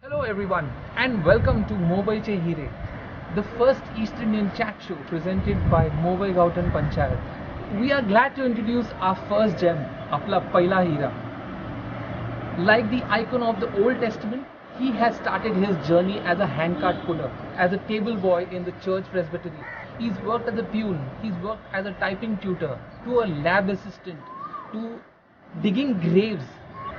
Hello everyone and welcome to Mobile Che Hire, the first East Indian chat show presented by Mobile Gautan Panchayat. We are glad to introduce our first gem, Apla Paila Hira. Like the icon of the Old Testament, he has started his journey as a handcart puller, as a table boy in the church presbytery. He's worked as a peon, he's worked as a typing tutor, to a lab assistant, to digging graves.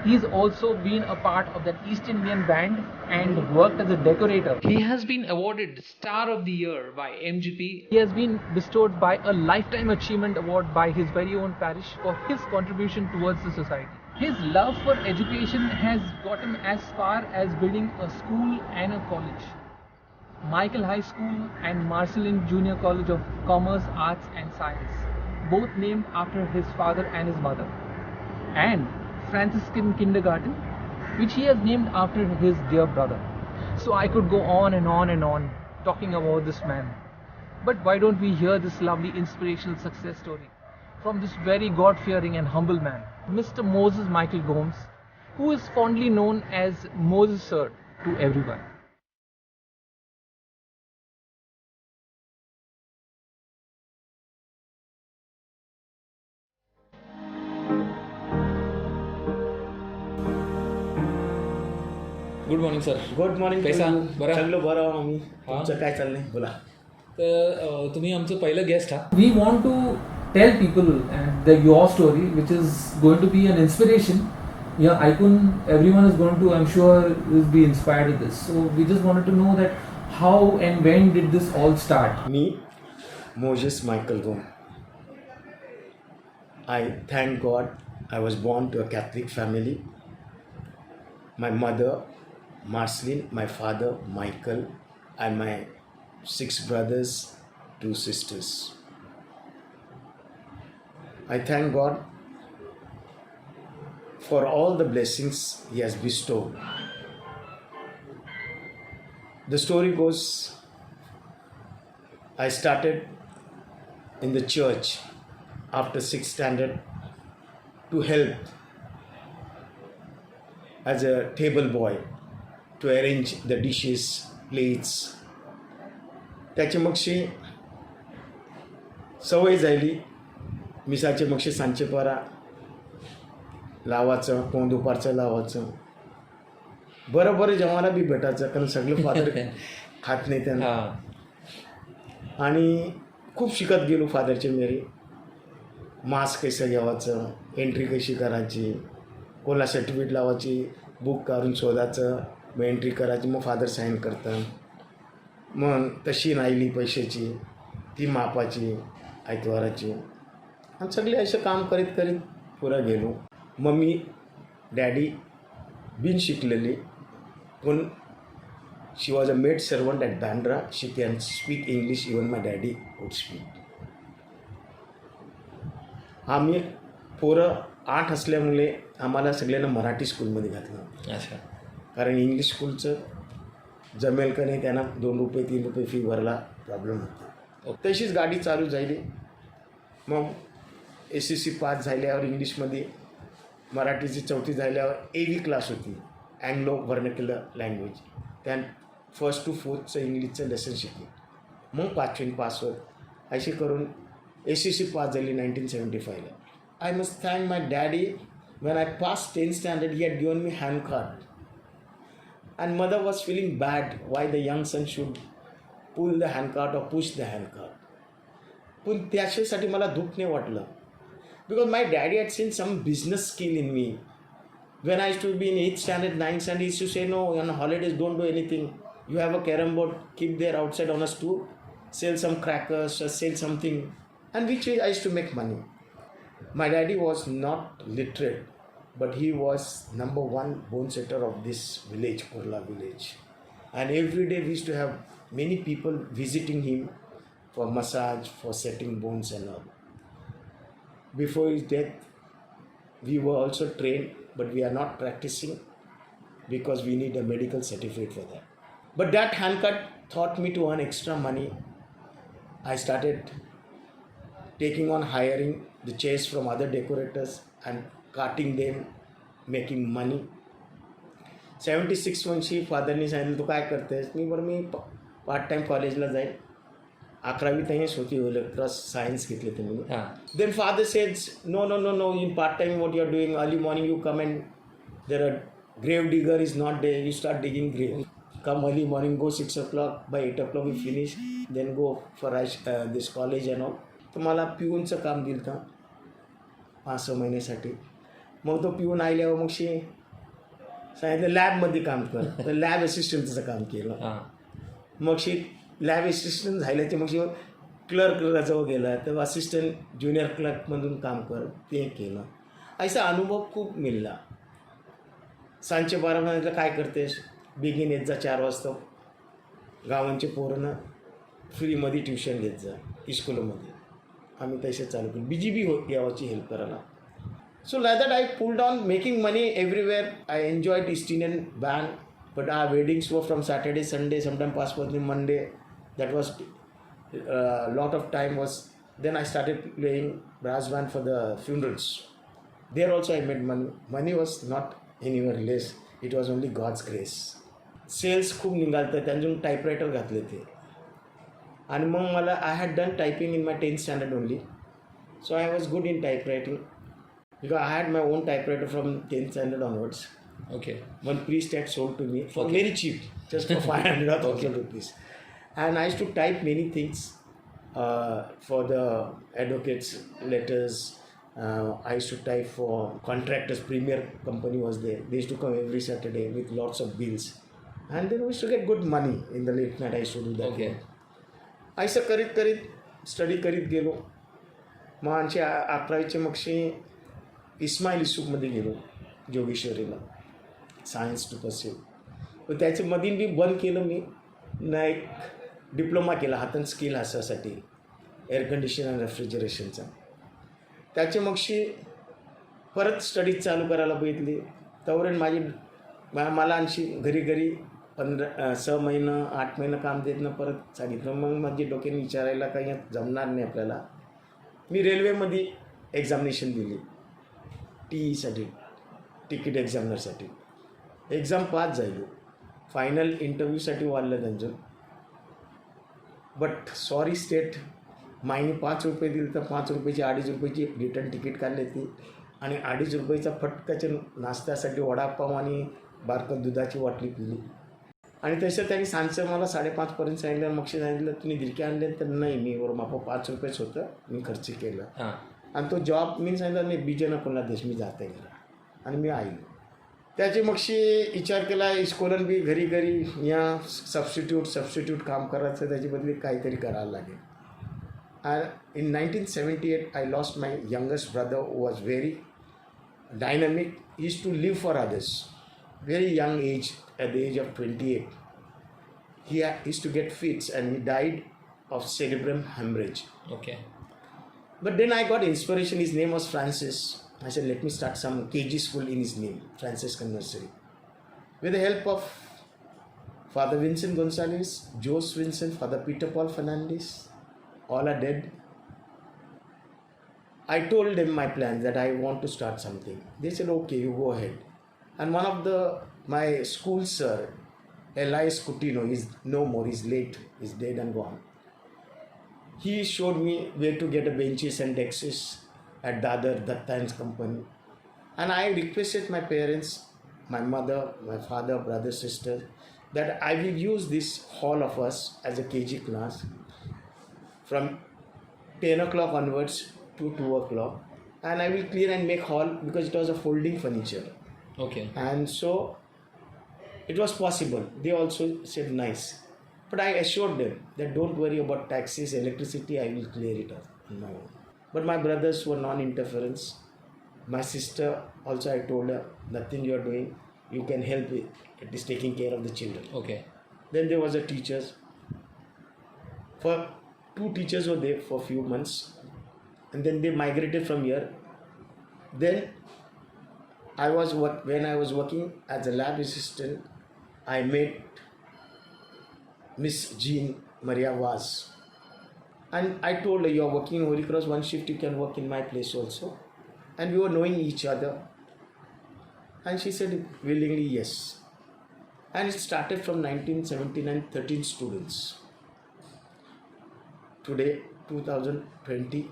He's also been a part of that East Indian band and worked as a decorator. He has been awarded Star of the Year by MGP. He has been bestowed by a Lifetime Achievement Award by his very own parish for his contribution towards the society. His love for education has got him as far as building a school and a college. Michael High School and Marcelin Junior College of Commerce, Arts and Science, both named after his father and his mother. And Franciscan Kindergarten, which he has named after his dear brother. So I could go on and on and on talking about this man. But why don't we hear this lovely inspirational success story from this very God-fearing and humble man, Mr. Moses Michael Gomes, who is fondly known as Moses Sir to everyone. Good morning sir. Good morning. कैसा? बरं? चाललो बरं आम्ही. हां. तुमचं काय चाललंय बोला. तर तुम्ही आमचं पहिलं गेस्ट आहात. We want to tell people your story, which is going to be an inspiration. Yeah, icon. Everyone is going to, I'm sure, will be inspired with this. So we just wanted to know that how and when did this all start? Me Moses Michael Gomes. I thank God I was born to a Catholic family. My mother Marceline, my father Michael, and my 6 brothers, 2 sisters. I thank God for all the blessings He has bestowed. The story goes, I started in the church after 6th standard to help as a table boy to arrange the dishes, plates. त्याची मगशी सवय झाली. मिसाचे मगशी सांचे परा लावायचं, कोण दुपारचं लावायचं. बरं बरं जेवायला बी भेटायचं, कारण सगळं फादर खात नाही त्यांना. आणि खूप शिकत गेलो फादरचे मेरे. मास्क कसं घ्यावायचं, एंट्री कशी करायची, कोणाला सर्टिफिकेट लावायची, बुक काढून शोधायचं, मग एंट्री करायची, मग फादर साईन करतं. मग तशी राहिली पैशाची, ती मापाची, आयतवाराची. आणि सगळे असे काम करीत करीत पुढं गेलो. मम्मी डॅडी बिन शिकलेली, पण she was a made servant at Bandra. She can speak English, even my daddy would speak. आम्ही पोरं 8 असल्यामुळे आम्हाला सगळ्यांना मराठी स्कूलमध्ये घातलं. अच्छा. कारण इंग्लिश स्कूलचं जमेल का नाही, त्यांना 2 रुपये 3 रुपये फी भरला प्रॉब्लेम होता. तशीच गाडी चालू झाली. मग SSC पास झाल्यावर इंग्लिशमध्ये, मराठीची 4थी झाल्यावर AV क्लास होती, अँग्लो व्हर्निक्युलर लँग्वेज. त्या 1st to 4thचं इंग्लिशचं लेसन शिकले. मग 5वी पास होत. अशी करून SSC पास झाली 1975ला. I must thank my daddy. When I passed 10th standard, he had given me handcart. And mother was feeling bad why the young son should pull the handcart or push the handcart. पण त्याच्यासाठी मला दुःख नाही वाटलं. Because my daddy had seen some business skill in me. When I used to be in 8th standard, 9th standard, he used to say, no, on holidays don't do anything. You have a carom board, keep there outside on a stool, sell some crackers, or sell something. And which way I used to make money. My daddy was not literate, but he was number 1 bone setter of this village, Kurla village. And every day we used to have many people visiting him for massage, for setting bones and all. Before his death, we were also trained, but we are not practicing because we need a medical certificate for that. But that handcart taught me to earn extra money. I started taking on hiring the chairs from other decorators and carting them, making money. 76 वर्षी फादरनी सांगितलं तू काय करतेस. मी part time कॉलेजला जाईल. 11वी तहीच होती इलेक्ट्रॉस science घेतले तुम्ही. हां. Then father says, no, in part-time what you are doing, early morning you come and there are grave digger is not there, you start digging grave. Come early morning, go 6 o'clock, by 8 o'clock we finish, then go for this college and all. तर मला पिऊनचं काम दिलं होतं 5-6 महिन्यासाठी. मग तो पिऊन आल्यावर मग सांगितलं लॅबमध्ये काम कर. तर लॅब असिस्टंटचं काम केलं. हां. मग लॅब असिस्टंट झाल्याचे मग क्लर्कजवळ गेला तर असिस्टंट ज्युनियर क्लर्कमधून काम कर ते केलं. असा अनुभव खूप मिळाला. सांजचे 12 म्हटलं काय करतेस. बिगिन येत जा 4 वाजता. गावांचे पोरांना फ्रीमध्ये ट्युशन घेत जा स्कूलमध्ये. आम्ही तसे चालू केलं. BGB यावाची हेल्प करायला. So like that I pulled on making money everywhere. I enjoyed East Indian band, but our weddings were from Saturday, Sunday, sometimes Passport Monday. That was lot of time was. Then I started playing brass band for the funerals. There also I made money. Money was not anywhere less. It was only God's grace. Sales खूप निघालतं त्यांच्यातून typewriter घातले ते. आणि मग मला I had done typing in my 10th standard only. So I was good in typewriting. Because I had my own typewriter from 10th standard onwards. Okay. One priest had sold to me for very cheap, just for 500 or 1000 rupees. And I used to type many things for the advocates' letters. I used to type for contractors. Premier company was there. They used to come every Saturday with lots of bills. And then we used to get good money in the late night. I used to do that. Okay. असं करीत study करीत गेलो. मग आमची 11वीचे मगशी इस्माईल इसूकमध्ये गेलो जोगेश्वरीला science to pursue. तर त्याच्या मधील मी बंद केलं. मी ना एक डिप्लोमा केला हातन स्किल हासासाठी एअर कंडिशन आणि रेफ्रिजरेशनचा. त्याचे मगशी परत स्टडीज चालू करायला बघितली. तोपर्यंत मला आणखी घरी 6 महिनं 8 महिनं काम देत ना परत सांगितलं. मग माझी डोक्याने विचारायला काही जमणार नाही आपल्याला. मी रेल्वेमध्ये एक्झामिनेशन दिली TE तिकीट एक्झामिनरसाठी. एक्झाम पास झाली. फायनल इंटरव्ह्यूसाठी वाढलं त्यांचं. बट सॉरी स्टेट महिने 5 रुपये दिले तर 5 रुपयाची 2.5 रुपयाची रिटर्न तिकीट काढली ती. आणि 2.5 रुपयाचा फटकाच्या नाश्त्यासाठी वडापाव आणि बारकं दुधाची बाटली पिली. आणि तसं त्यांनी सांगचं मला 5:30 पर्यंत सांगितलं. मग सांगितलं तुम्ही गिरकी आणले तर नाही. मी वर मापा 5 रुपयेच होतं मी खर्च केलं. आणि तो जॉब मी सांगितलं नाही बीजेनं कोणला देश मी जाते गेला. आणि मी आईलो. त्याची मगशी विचार केला इस्कोलन बी घरी या सबस्टिट्यूट काम करायचं त्याची बदली काहीतरी करायला लागेल. आणि इन 1978 I lost my youngest brother who was very dynamic. He used to live for others. Very young age, at the age of 28. He used to get fits and he died of cerebral hemorrhage. Okay. But then I got inspiration. His name was Francis. I said, let me start some KG school in his name, Franciscan Nursery. With the help of Father Vincent Gonzalez, Jose Vincent, Father Peter Paul Fernandez, all are dead. I told them my plans that I want to start something. They said, okay, you go ahead. And one of my school sir, Elias Coutinho, is no more, he's late, he's dead and gone. He showed me where to get a benches and desks at Dadar, Datta and Company. And I requested my parents, my mother, my father, brother, sister, that I will use this hall of us as a KG class from 10 o'clock onwards to 2 o'clock. And I will clear and make hall because it was a folding furniture. Okay. And so it was possible. They also said nice. But I assured them that don't worry about taxes, electricity, I will clear it up. No. But my brothers were non-interference. My sister also, I told her, nothing you are doing, you can help with. It is taking care of the children. Okay. Then there was a teachers. For 2 teachers were there for a few months. And then they migrated from here. Then when I was working as a lab assistant, I met Miss Jean Maria Vaz. And I told her, you are working in Holy Cross, one shift you can work in my place also. And we were knowing each other. And she said willingly yes. And it started from 1979, 13 students. Today, 2020,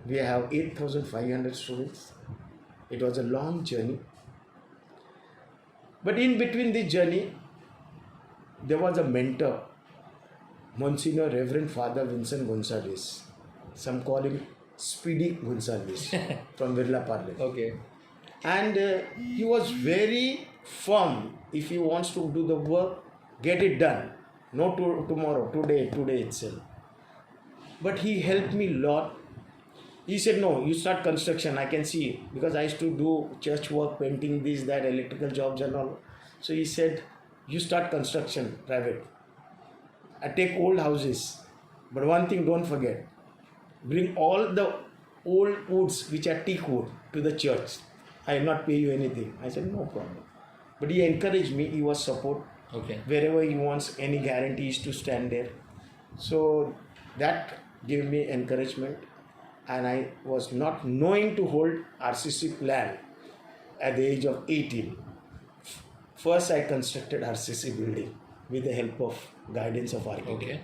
we have 8,500 students. It was a long journey. But in between this journey, there was a mentor, Monsignor Reverend Father Vincent Gonzalez. Some call him Speedy Gonzalez from Virla Parle. Okay. And he was very firm. If he wants to do the work, get it done. Not tomorrow, today itself. But he helped me a lot. He said, no, you start construction, I can see. Because I used to do church work, painting, this, that, electrical jobs and all. So he said, you start construction, private. I take old houses. But one thing, don't forget. Bring all the old woods, which are teak wood, to the church. I will not pay you anything. I said, no problem. But he encouraged me, he was support. Okay. Wherever he wants any guarantees to stand there. So that gave me encouragement. And I was not knowing to hold RCC plan at the age of 18. First I constructed RCC building with the help of guidance of architect. Okay.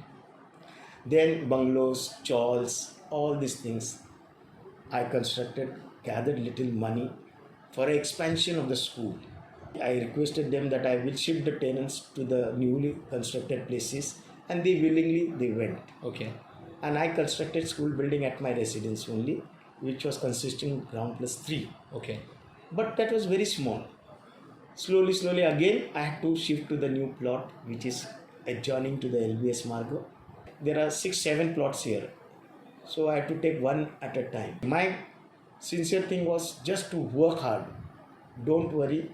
Then bungalows, chawls, all these things I constructed, gathered little money for expansion of the school. I requested them that I will shift the tenants to the newly constructed places, and they went. Okay. And I constructed school building at my residence only, which was consisting ground plus 3. Okay. But that was very small. Slowly again I had to shift to the new plot, which is adjoining to the LBS Margo. There are 6-7 plots here. So I had to take one at a time. My sincere thing was just to work hard. Don't worry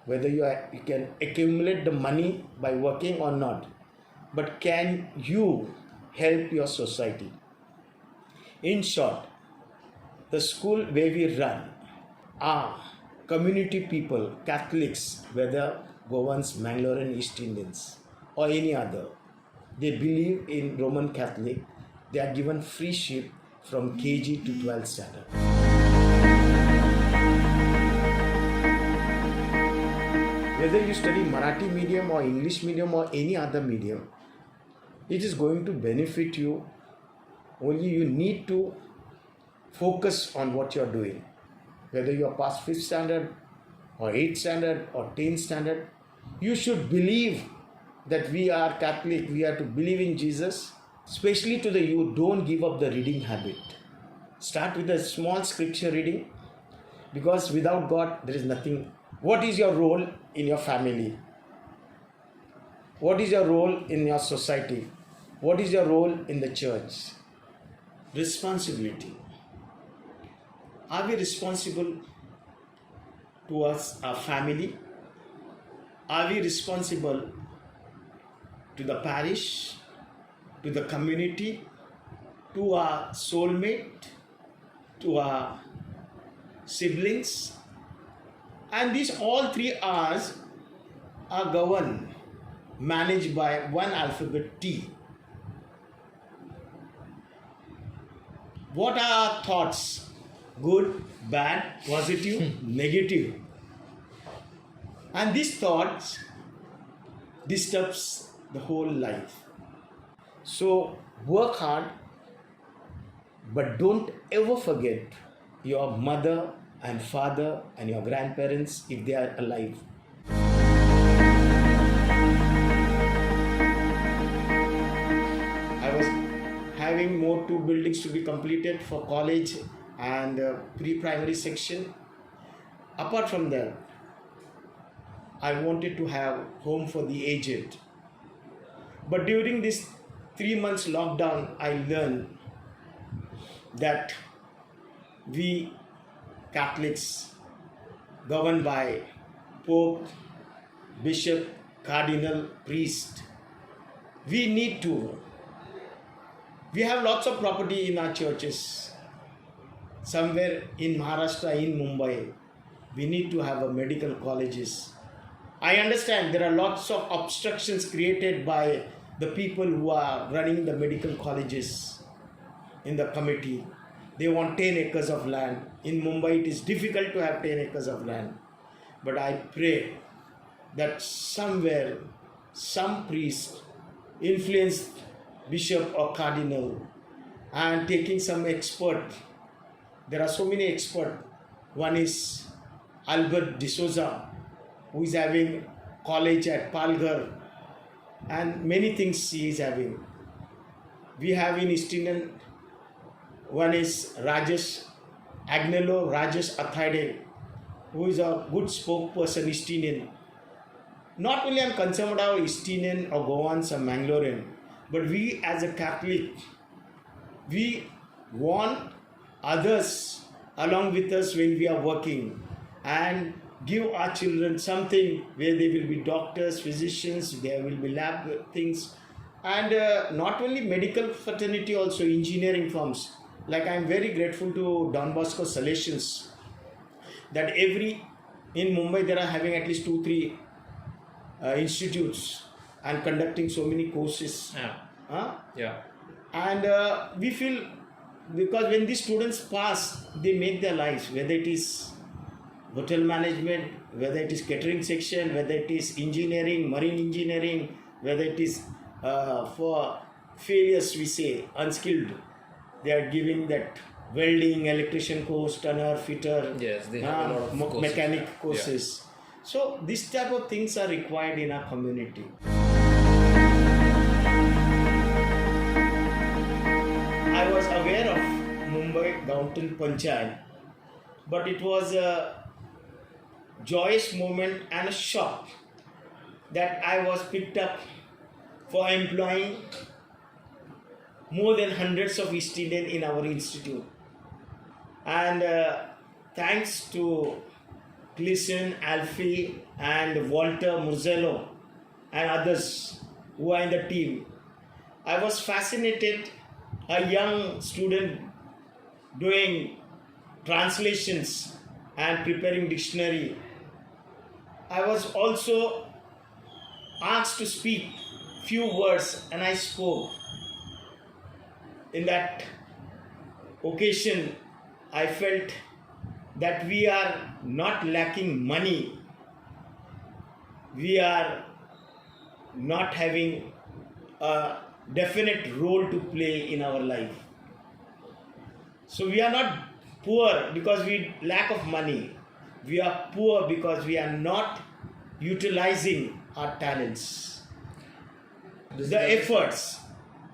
whether you can accumulate the money by working or not. But can you help your society? In short, the school where we run are community people, Catholics, whether Goans, Mangalorean, East Indians or any other. They believe in Roman Catholic. They are given free ship from KG to 12th standard. Whether you study Marathi medium or English medium or any other medium, it is going to benefit you. Only you need to focus on what you are doing. Whether you are past 5th standard or 8th standard or 10th standard, you should believe that we are Catholic, we are to believe in Jesus. Especially to the youth, don't give up the reading habit. Start with a small scripture reading, because without God there is nothing. What is your role in your family? What is your role in your society? What is your role in the church? Responsibility. Are we responsible towards our family? Are we responsible to the parish, to the community, to our soulmate, to our siblings? And these all 3 R's are governed, managed by one alphabet T. What are our thoughts? Good, bad, positive, negative. And these thoughts disturbs the whole life. So work hard, but don't ever forget your mother and father and your grandparents if they are alive. I was having more 2 buildings to be completed for college and pre-primary section. Apart from that, I wanted to have home for the aged. But during this 3 months lockdown, I learned that we Catholics, governed by Pope, Bishop, Cardinal, Priest, we have lots of property in our churches. Somewhere in Maharashtra, in Mumbai, we need to have a medical colleges. I understand there are lots of obstructions created by the people who are running the medical colleges in the committee. They want 10 acres of land. In Mumbai, it is difficult to have 10 acres of land. But I pray that somewhere some priest influenced bishop or cardinal and taking some expert. There are so many experts. One is Albert D'Souza, who is having college at Palghar, and many things he is having. We have in East Indian, one is Rajesh Agnello Rajesh Athade, who is a good spokesperson East Indian. Not only I am concerned about East Indian or Goans or Mangalorean, but we as a Catholic, we want others along with us when we are working and give our children something where they will be doctors, physicians, there will be lab things, and not only medical fraternity, also engineering firms. Like I am very grateful to Don Bosco Salesians that in Mumbai there are having at least 2-3 institutes and conducting so many courses. Yeah. And we feel, because when these students pass, they make their lives, whether it is hotel management, whether it is catering section, whether it is engineering, marine engineering, whether it is for failures, we say, unskilled. They are giving that welding, electrician course, turner, fitter, Yes, they have a lot of courses. mechanic courses. So this type of things are required in our community. I was aware of Mumbai Gauntan Panchayat, but it was a joyous moment and a shock that I was picked up for employing more than hundreds of East Indian in our institute. And thanks to Gleason, Alfie and Walter Murzello and others who are in the team, I was fascinated, a young student doing translations and preparing dictionary. I was also asked to speak few words and I spoke. In that occasion, I felt that we are not lacking money. We are not having a definite role to play in our life. So we are not poor because we lack of money. We are poor because we are not utilizing our talents. The efforts,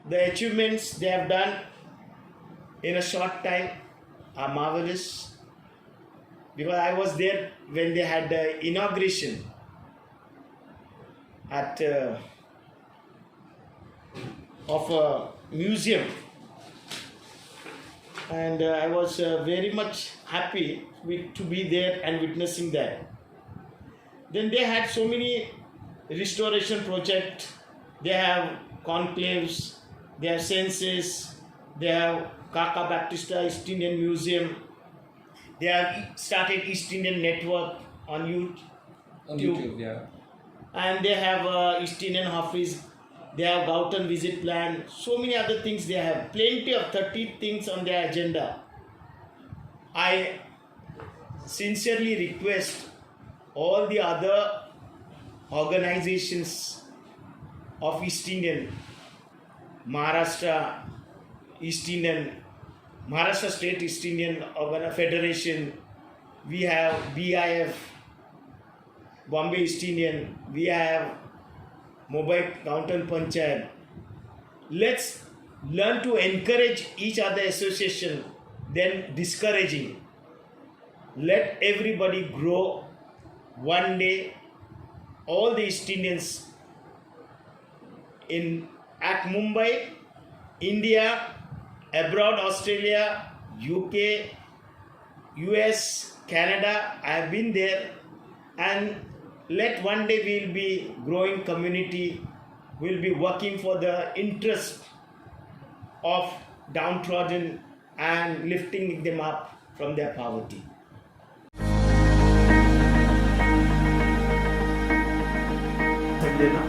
the achievements they have done in a short time are marvelous, because I was there when they had the inauguration at of a museum, and I was very much happy to be there and witnessing that. Then they had so many restoration projects. They have conclaves, they have census, they have Kaka Baptista East Indian Museum, they have started East Indian Network on YouTube. On YouTube, yeah. And they have East Indian Office, they have Gautam visit plan, so many other things they have, plenty of 30 things on their agenda. I sincerely request all the other organizations of East Indian, Maharashtra State East Indian Federation, we have BIF, Bombay East Indian, we have Mumbai Gauntan Panchayat. Let's learn to encourage each other association than discouraging. Let everybody grow. One day, all the East Indians at Mumbai, India, abroad, Australia, UK, US, Canada, I have been there, and let one day we'll be growing community, we'll be working for the interest of downtrodden and lifting them up from their poverty. सगळ्यांना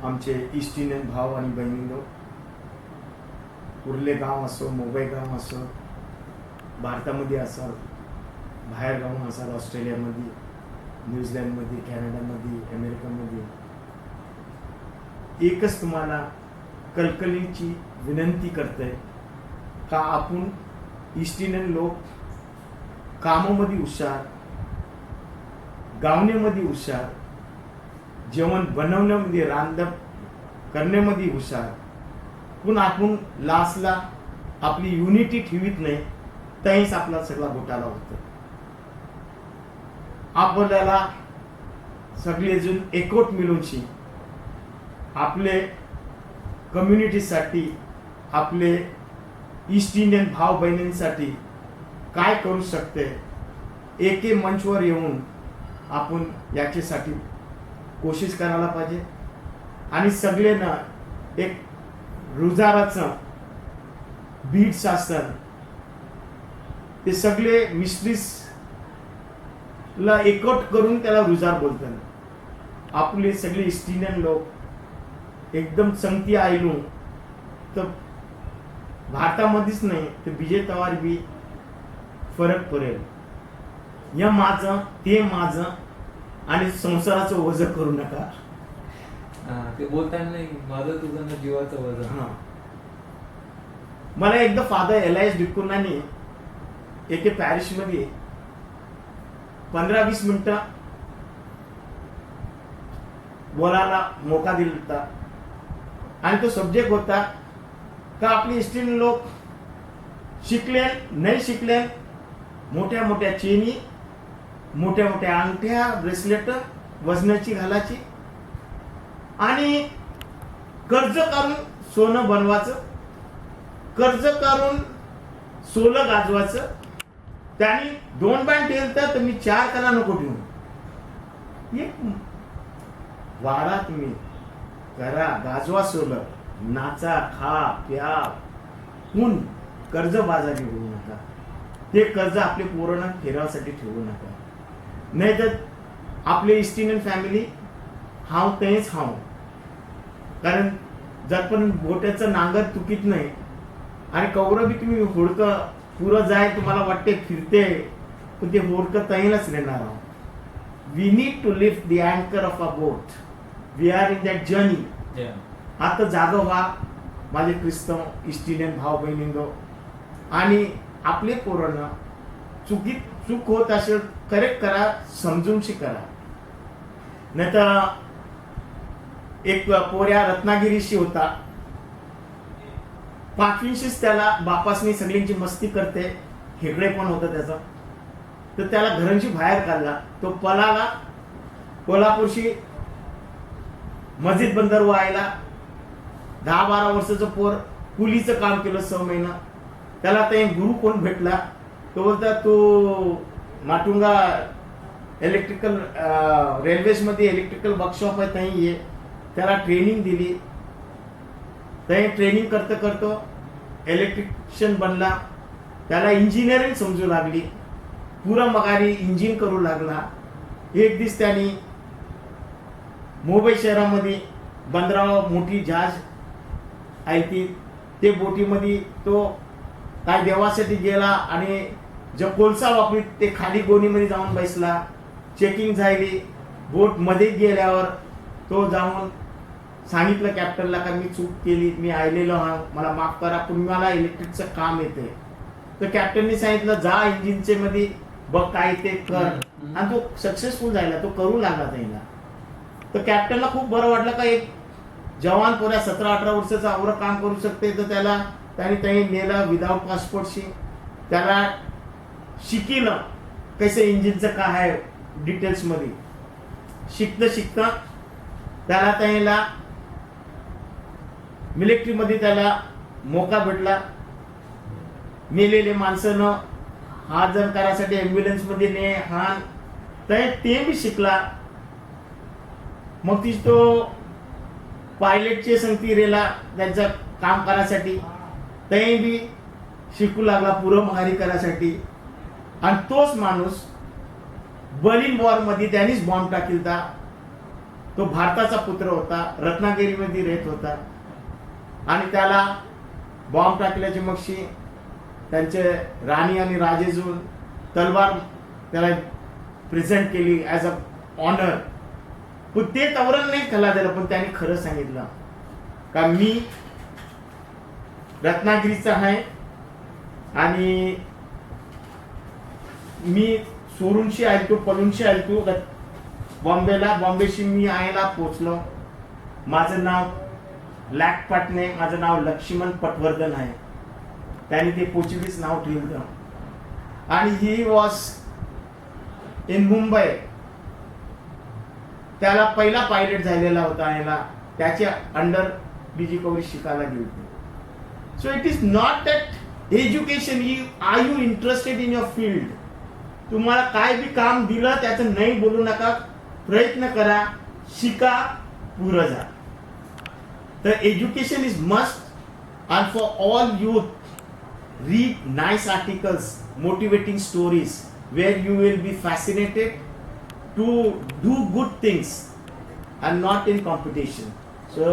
आमचे east Indian भाव आणि बहिणींनो, कुर्ले गाव असो, मुंबई गाव असो, भारतामध्ये असाल, बाहेर गावून असाल, ऑस्ट्रेलियामध्ये, न्यूझीलंडमध्ये, कॅनडामध्ये, अमेरिकामध्ये एकच तुम्हाला कलकलीची विनंती करतोय का आपण ईस्ट इंडियन लोक कामामध्ये हुशार, गावण्यामध्ये हुशार, जेवण बनवण्यामध्ये, रांधप करण्यामध्ये हुशार, पण आपण लास्टला आपली युनिटी ठेवीत नाही, त्याहीच आपला सगळा घोटाळा होतो. आपल्याला सगळेजण एकवट मिळूनशी आपले कम्युनिटीसाठी, आपले ईस्ट इंडियन भाव बहिणींसाठी काय करू शकते, एके मंचवर येऊन आपण याच्यासाठी कोशिश करायला पाहिजे. आणि सगळ्यांना एक रुजाराचं बीड शासन, ते सगळे मिस्ट्रीज ला एकवट करून त्याला रुजार बोलतात. आपले सगळे ईस्ट इंडियन लोक एकदम संगती आयलू तर भारतामध्येच नाही तर विजय तवार बी फरक पडेल. या माझं ते माझं आणि संसाराचं वजन करू नका. ते बोलताना नाही, माझं तुझं ना जीवाचं वजन. मला एकदा फादर एलायस डिकुर्नाने एके पॅरिश मध्ये 15-20 मिनिटं बोलायला मोका दिला होता. आणि तो सब्जेक्ट होता का आपले ईस्ट इंडियन लोक शिकले नाही शिकले, मोठ्या मोठ्या चेनी, मोठ्या मोठ्या अंगठ्या, ब्रेसलेट वजनाची घालायची आणि कर्ज काढून सोनं बनवायचं, कर्ज काढून सोलं गाजवायचं. त्यांनी 2 बँड ठेवलं तर मी 4 कला नको ठेवून. एक वाडा तुम्ही करा, गाजवा सोलं, नाचा, खा, प्या, पण कर्ज बाजारी होऊ नका. ते कर्ज आपले पोरांना फेरासाठी ठेवू नका. नाही तर आपले ईस्ट इंडियन फॅमिली हाव तेच हाव. कारण जर पण बोट्याचं नांगर चुकीत नाही आणि कवरं बी तुम्ही हुडकं पुरं जाय तुम्हाला वाटते फिरते, पण ते हुडकं तैलच राहणार आहोत. We need to lift the अँकर of a boat. We are in that journey. आता जागा व्हा माझे ख्रिस्तव ईस्ट इंडियन भाव बहिणींनो, आणि आपले पोरांना चूक होत असेल करेक्ट करा, समजून करा. नाही तर एक पोऱ्या रत्नागिरीशी होता, 5वीशीच त्याला बापासनी सगळ्यांची मस्ती करते, खेकडे पण होतं त्याचं. तर त्याला घरांची बाहेर काढला. तो पलाला कोल्हापूरशी मस्जिद बंदर व्हायला 10-12 वर्षाचं पोर कुलीचं काम केलं 6 महिना. त्याला ते गुरु कोण भेटला, तो बोलता तू माटुंगा इलेक्ट्रिकल रेल्वेज मध्ये इलेक्ट्रिकल वर्कशॉप आहे त्याही ये. त्याला ट्रेनिंग दिली. ते ट्रेनिंग करतो इलेक्ट्रिशियन बनला. त्याला इंजिनिअरिंग समजू लागली, पुरा मगारी इंजिन करू लागला. एक दिवस त्यांनी मुंबई शहरामध्ये बंदरावर मोठी जहाज आहे ती, ते बोटीमध्ये तो काय देवासाठी गेला आणि जो कोळसा वापरीत ते खाली गोणीमध्ये जाऊन बसला. चेकिंग झाली. बोट मध्ये गेल्यावर तो जाऊन सांगितलं कॅप्टनला का मी चूक केली, मी आलेलो हा, मला माफ करा, पण मला इलेक्ट्रिकचं काम येते. तर कॅप्टननी सांगितलं जा इंजिनचे मध्ये बघ काय ते कर. आणि तो सक्सेसफुल झाला, तो करू लागला त्याला. तर कॅप्टनला खूप बरं वाटलं का एक जवान पोऱ्या 17-18 वर्षाचा आवरं काम करू शकते. तर त्यांनी नेलं विदाउट पासपोर्टशी. त्याला शिकलं कसं इंजिनचं काय आहे डिटेल्स मध्ये. शिकता त्याला मिलिटरीमध्ये त्याला मोका भेटला. मेलेले माणसानं हात जर करायसाठी ॲम्ब्युलन्स मध्ये ने हा ते बी शिकला. मग ती तो पायलटचे संगतीरेला त्यांचं काम करायसाठी ते बी शिकू लागला पुरं महारी करायसाठी. आणि तोच माणूस बर्लिन वॉर मध्ये त्यांनीच बॉम्ब टाकिलता. तो भारताचा पुत्र होता, रत्नागिरीमध्ये राहत होता. आणि त्याला बॉम्ब टाकल्याची मगशी त्यांचे राणी आणि राजेजून तलवार त्याला प्रेझेंट केली ॲज अ ऑनर. पण ते तवरण नाही त्याला दिलं, पण त्याने खरं सांगितलं का मी रत्नागिरीचा आहे आणि मी सोरूनशी आलतो, पलूनशी आलतो बॉम्बेला. बॉम्बेशी मी आयला पोचलो. माझं नाव लॅकपाटणे, माझं नाव लक्ष्मण पटवर्धन आहे. त्याने ते पोर्चुगीज नाव ठेवलं आणि ही वॉज इन मुंबई. त्याला पहिला पायलट झालेला होता याला, त्याच्या अंडर बीजी कवरी शिकायला गेलो. So it is not that education are you interested in your field. तुम्हाला काय बी काम दिलं त्याचं नाही बोलू नका, प्रयत्न करा, शिका, पुढं जा. तर education is must and for all youth. Read nice articles, motivating stories where you will be fascinated to do good things and not in competition. So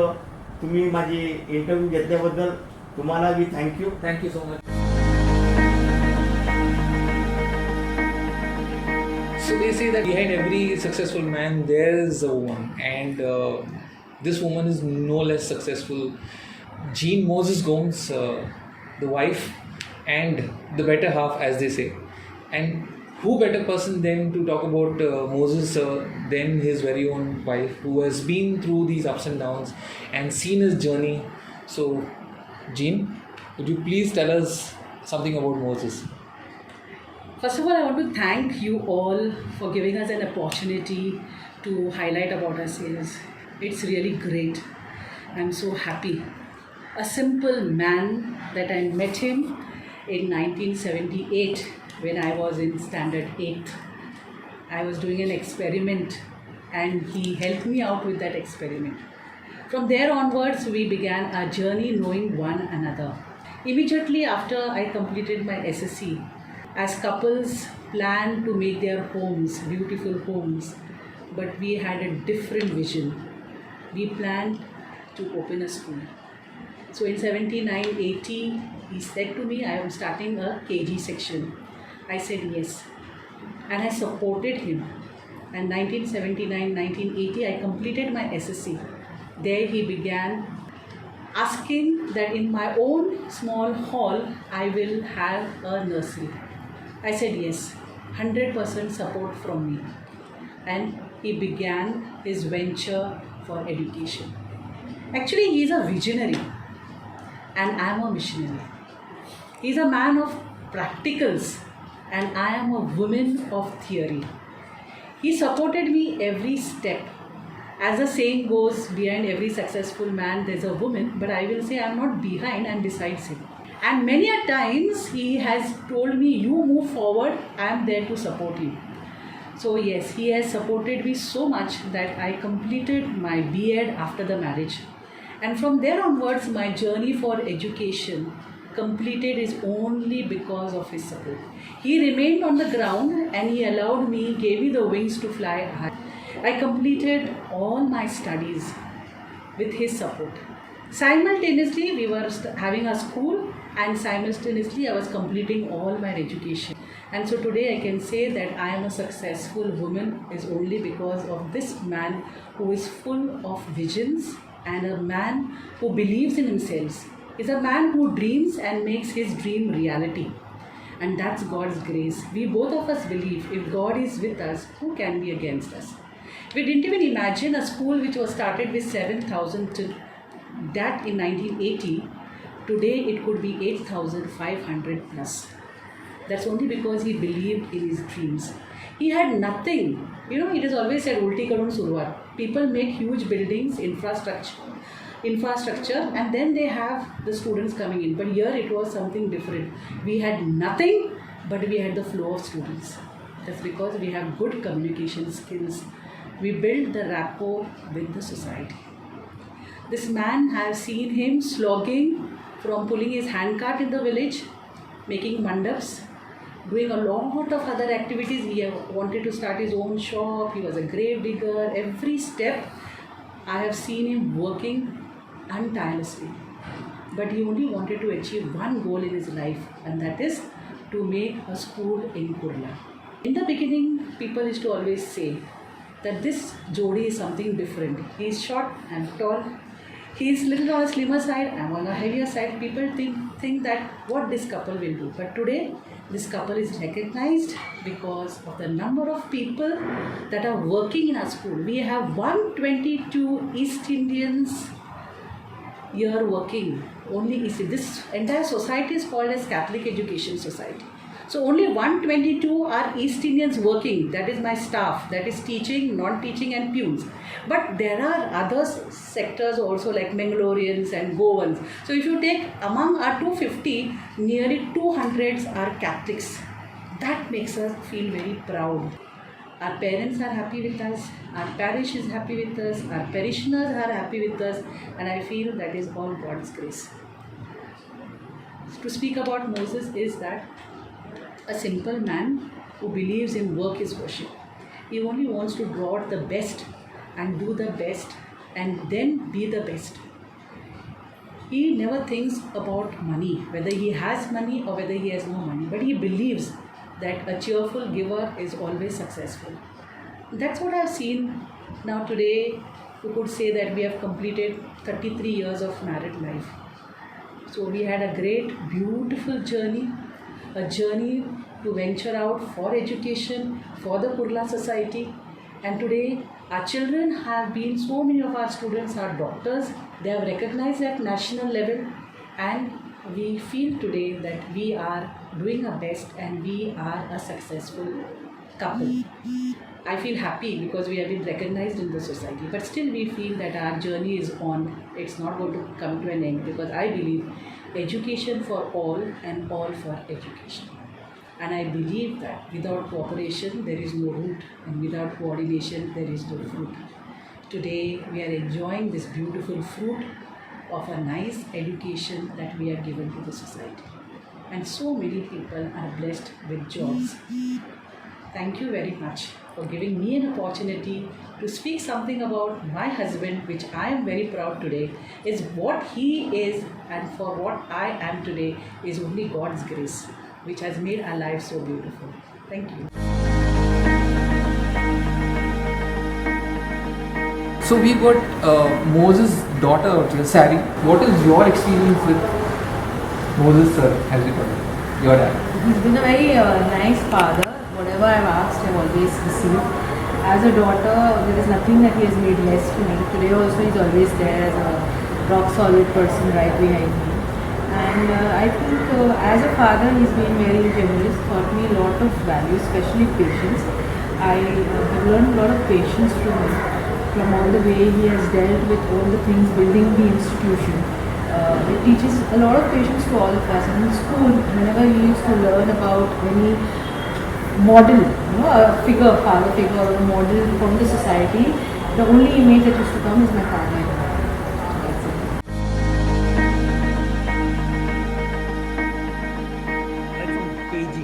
तुम्ही माझी इंटरव्ह्यू घेतल्याबद्दल तुम्हाला बी thank you. Thank you so much. So they say that behind every successful man there is a woman, and this woman is no less successful. Jean Moses Gomes, the wife and the better half, as they say. And who better person than to talk about Moses than his very own wife, who has been through these ups and downs and seen his journey. So Jean, would you please tell us something about Moses? First of all, I want to thank you all for giving us an opportunity to highlight about our sales. It's really great. I'm so happy. A simple man that I met him in 1978 when I was in standard 8th. I was doing an experiment and he helped me out with that experiment. From there onwards, we began our journey knowing one another. Immediately after I completed my SSC, as couples planned to make their homes, beautiful homes, but we had a different vision. We planned to open a school. So in 79-80, he said to me, I am starting a KG section. I said yes. And I supported him. And 1979-1980, I completed my SSC. There he began asking that in my own small hall, I will have a nursery. I said yes. 100% support from me. And he began his venture for education. Actually, he is a visionary. And I am a missionary. He is a man of practicals and I am a woman of theory. He supported me every step. As the saying goes, behind every successful man there's a woman, but I will say I'm not behind, I'm besides him. And many a times he has told me, you move forward, I am there to support you. So yes, he has supported me so much that I completed my B.Ed after the marriage. And from there onwards, my journey for education completed is only because of his support. He remained on the ground and he allowed me, gave me the wings to fly high. I completed all my studies with his support. Simultaneously, we were having a school and simultaneously I was completing all my education. And so today I can say that I am a successful woman is only because of this man who is full of visions and a man who believes in himself. Is a man who dreams and makes his dream reality. And that's God's grace. We both of us believe if God is with us, who can be against us? We didn't even imagine a school which was started with 7,000 to that in 1980. Today it could be 8,500 plus. That's only because he believed in his dreams. He had nothing. You know, it is always said, ulti karun surwat. People make huge buildings, infrastructure, and then they have the students coming in. But here it was something different. We had nothing, but we had the flow of students. That's because we have good communication skills. We build the rapport with the society. This man, I have seen him slogging from pulling his handcart in the village, making mandaps, doing a lot of other activities. He wanted to start his own shop. He was a grave digger. Every step I have seen him working untirelessly. But he only wanted to achieve one goal in his life, and that is to make a school in Kurla. In the beginning, people used to always say that this Jodi is something different. He's short and tall. He's little on a slimmer side, I'm on a heavier side. People think that what this couple will do. But today, this couple is recognized because of the number of people that are working in our school. We have 122 East Indians here working. Only East. This entire society is called as Catholic Education Society. So only 122 are East Indians working. That is my staff. That is teaching, non-teaching and peons. But there are other sectors also like Mangaloreans and Goans. So if you take among our 250, nearly 200s are Catholics. That makes us feel very proud. Our parents are happy with us, our parish is happy with us, our parishioners are happy with us, and I feel that is all God's grace. To speak about Moses is that a simple man who believes in work is worship. He only wants to draw out the best and do the best and then be the best. He never thinks about money, whether he has money or whether he has no money, but he believes that a cheerful giver is always successful. That's what I've seen. Now today, we could say that we have completed 33 years of married life. So we had a great, beautiful journey, a journey to venture out for education, for the Kurla society. And today, our children have been, so many of our students are doctors. They have recognized at national level, and we feel today that we are doing our best and we are a successful couple. I feel happy because we have been recognized in the society, but still we feel that our journey is on. It's not going to come to an end, because I believe education for all and all for education. And I believe that without cooperation there is no root, and without coordination there is no fruit. Today we are enjoying this beautiful fruit of a nice education that we have given to the society. And so many people are blessed with jobs. Thank you very much for giving me an opportunity to speak something about my husband, which I am very proud today. Is what he is, and for what I am today is only God's grace, which has made our lives so beautiful. Thank you. So we got Moses' daughter, Sari. What is your experience with Moses sir, as we call it, your dad? He's been a very nice father. Whatever I've asked, I've always received. As a daughter, there is nothing that he has made less to me. Today also, he's always there as a rock-solid person right behind me. And I think as a father, he's been very generous, taught me a lot of values, especially patience. I have learned a lot of patience from all the way he has dealt with all the things building the institution. It teaches a lot of patience to all of us. And in school, whenever we used to learn about any model, a figure, father figure or a model from the society, the only image that used to come is my father. That's it. Right from KG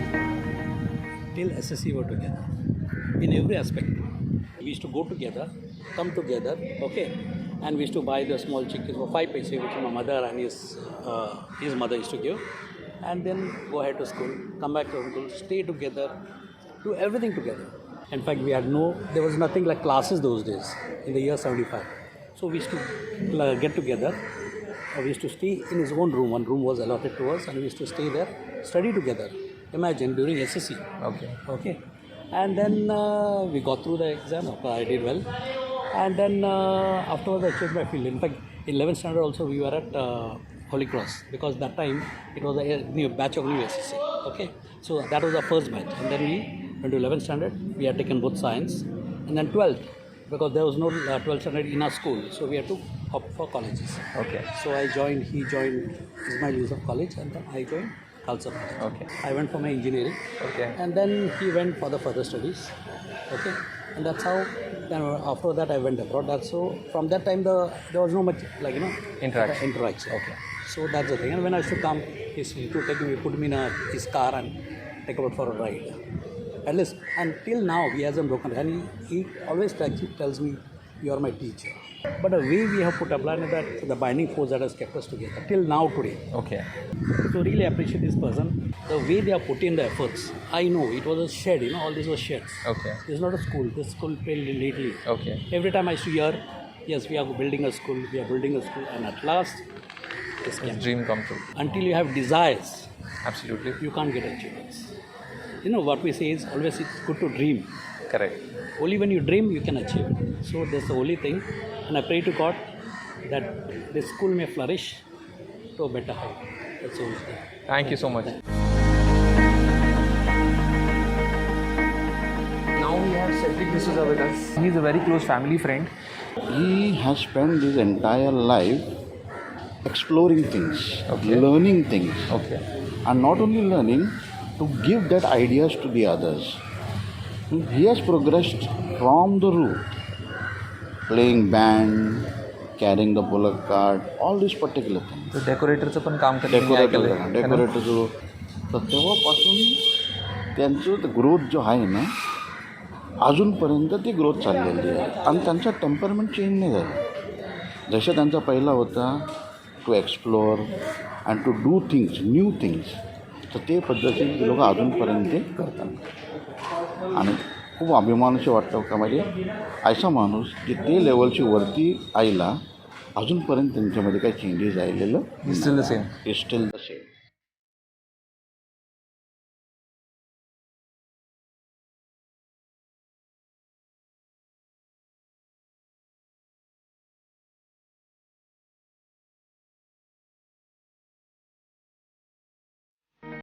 till SSC were together in every aspect. We used to go together, come together, okay, and we used to buy the small chickens for 5 paise, which my mother and his mother used to give, and then go ahead to school, come back to school, stay together, do everything together. In fact, there was nothing like classes those days in the year 75. So we used to get together. We used to stay in his own room. One room was allotted to us, and we used to stay there, study together. Imagine during SSC. Okay. And then we got through the exam. I did well. And then afterwards, I changed my field. In fact, in 11th standard also, we were at Holy Cross, because that time it was a new batch of new SSC. Okay. So that was our first batch. And then we went to 11th standard. We had taken both science. And then 12th, because there was no 12th standard in our school. So we had to opt for colleges. Okay. So he joined Ismail Yusuf College, and then I joined Khalsa College. Okay. I went for my engineering. Okay. And then he went for the further studies. Okay. And that's how, then after that I went abroad. So from that time there was no much interaction. Okay. So that's the thing. And when I used to come, he used to take me, put me in his car and take out for a ride. At least until now he hasn't broken. And he always tells me you are my teacher. But the way we have put applied that the binding force that has kept us together till now today. Okay. So really appreciate this person. The way they have put in the efforts. I know it was a shed, all this was sheds. Okay. It's not a school. This school failed lately. Okay. Every time I used to hear, yes, we are building a school, and at last, this came. It's dream come true. Until you have desires, Absolutely. you can't get achievements. What we say is always it's good to dream. Correct. Only when you dream, you can achieve it. So that's the only thing. And I pray to God that this school may flourish to a better height. That's the only thing. Thank you so much. Now we have Cedric D'Souza with us. He's a very close family friend. He has spent his entire life exploring things, Okay. learning things, Okay. and not only learning, to give that ideas to the others. He has progressed from the root, playing band, carrying the bullock cart, all these particular things. तर डेकोरेटरचं पण काम करते decorator तर तेव्हापासून त्यांचं growth जो आहे ना अजूनपर्यंत ती ग्रोथ चाललेली आहे आणि त्यांचा टेम्परमेंट चेंज नाही झाला. जसं त्यांचा पहिला होता to explore and to do things new things, तर ते पद्धतीने ते लोक अजूनपर्यंत ते करतात. आणि खूप अभिमानाशी वाटतं का म्हणजे असा माणूस की ते लेवलची वरती आईला अजूनपर्यंत त्यांच्यामध्ये काही चेंजेस आलेलं still the same. Is steel the same.